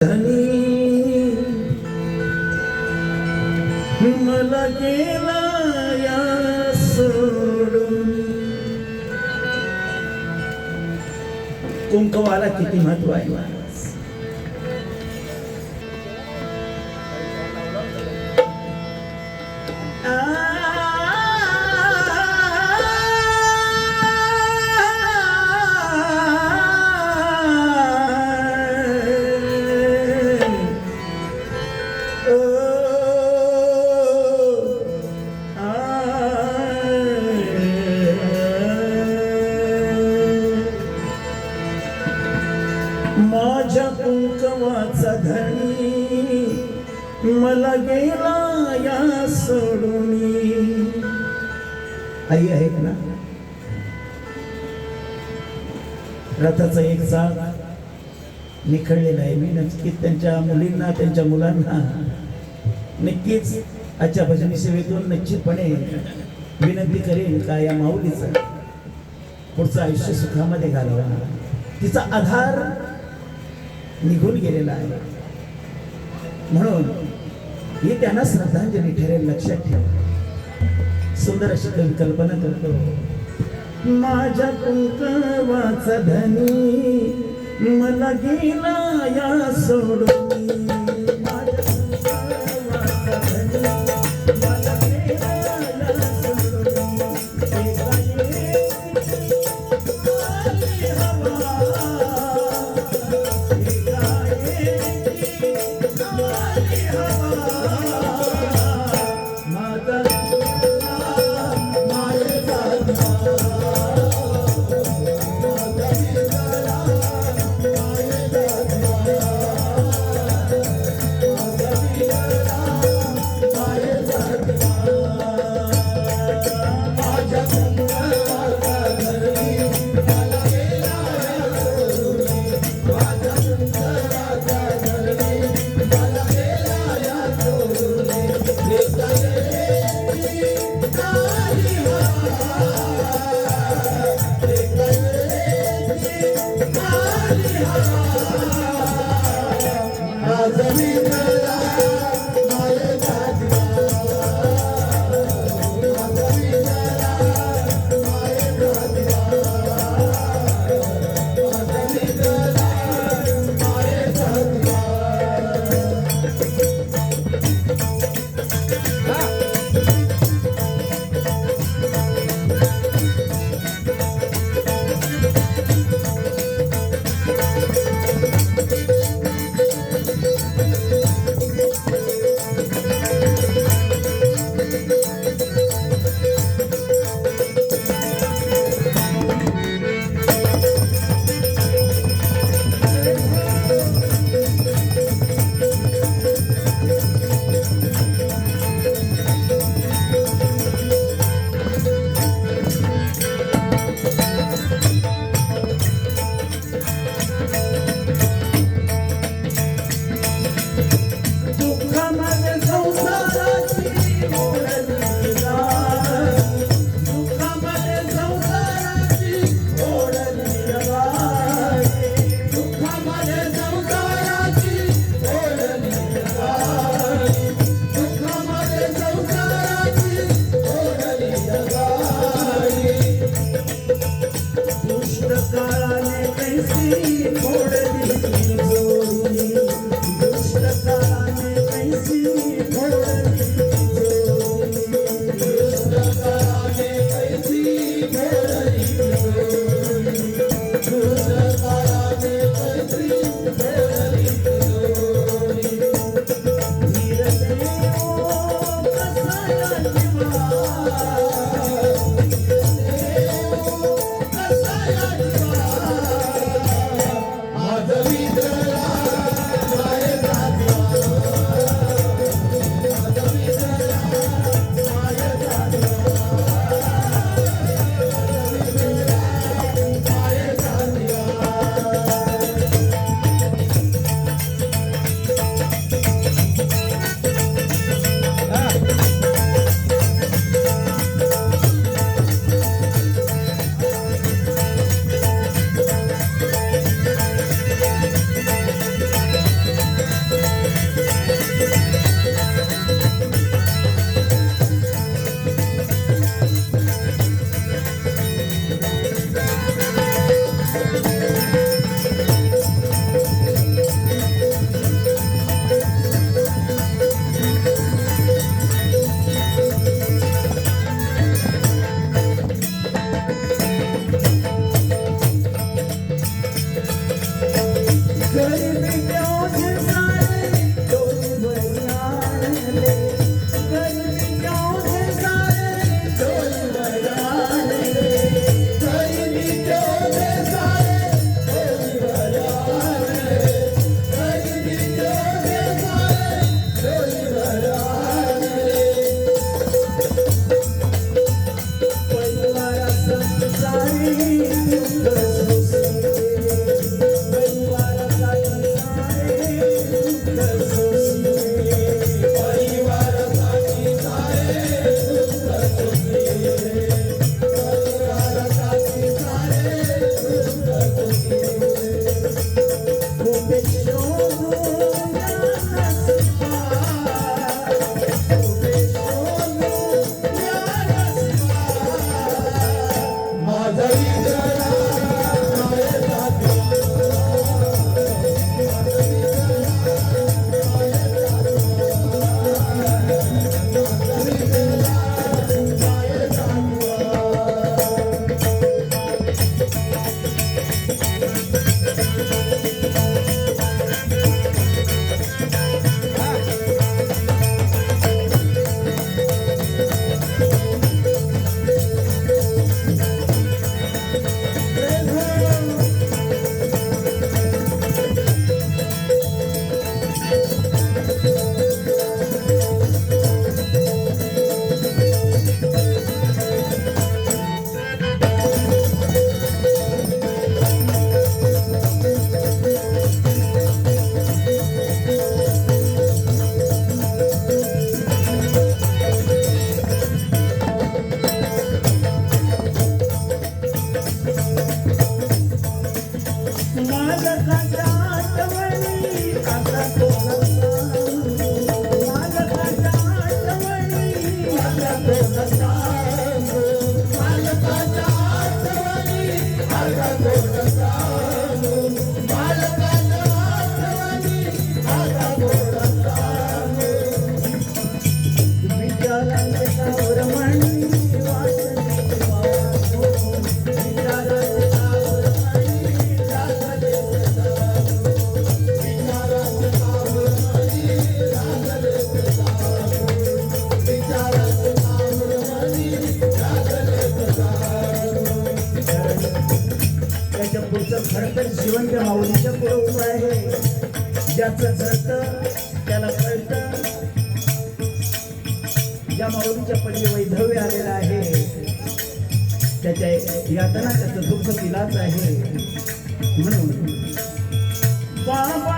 मला गेला या सोडून. कुंकवाला किती महत्व आहे. माझ्या कुंकवाचा धनी मला गेला या सोडूनी. आई आहेत ना, रथाचा एक चाक निखळलेला आहे. मी नक्कीच त्यांच्या मुलींना त्यांच्या मुलांना नक्कीच आजच्या भजनी सेवेतून निश्चितपणे विनंती करेन का या माऊलीचं पुढचं आयुष्य सुखामध्ये घालवा. तिचा आधार निघून गेलेला आहे म्हणून ही त्यांना श्रद्धांजली ठरेल. लक्षात ठेव. सुंदर अशी कल्पना करतो. माझ्या कुंकवाचा धनी मला गेला या सोडून. माझ्या कुंकवाचा धनी मला गेला या सोडून. आता कोण सांगू मालकाच्या आठवणी आता कोण सांगू मालकाच्या आठवणी आता कोण सांगू मालकाच्या आठवणी आता कोण सांगू विचारांचे कावर म्हणी वाटणी वाटू विचारांचे कावर म्हणी लागले विचारांचे कावर म्हणी लागले विचारांचे कावर म्हणी लागले त्याच्या पुढचं खरं तर जीवन त्या माऊलीच्या पुढे उभं आहे ज्याचं घडतं त्याला कळतं ज्या माऊलीच्या पडली वैधव्य आलेलं आहे त्याच्या यातना त्याचं दुःख तिलाच आहे म्हणून बाबा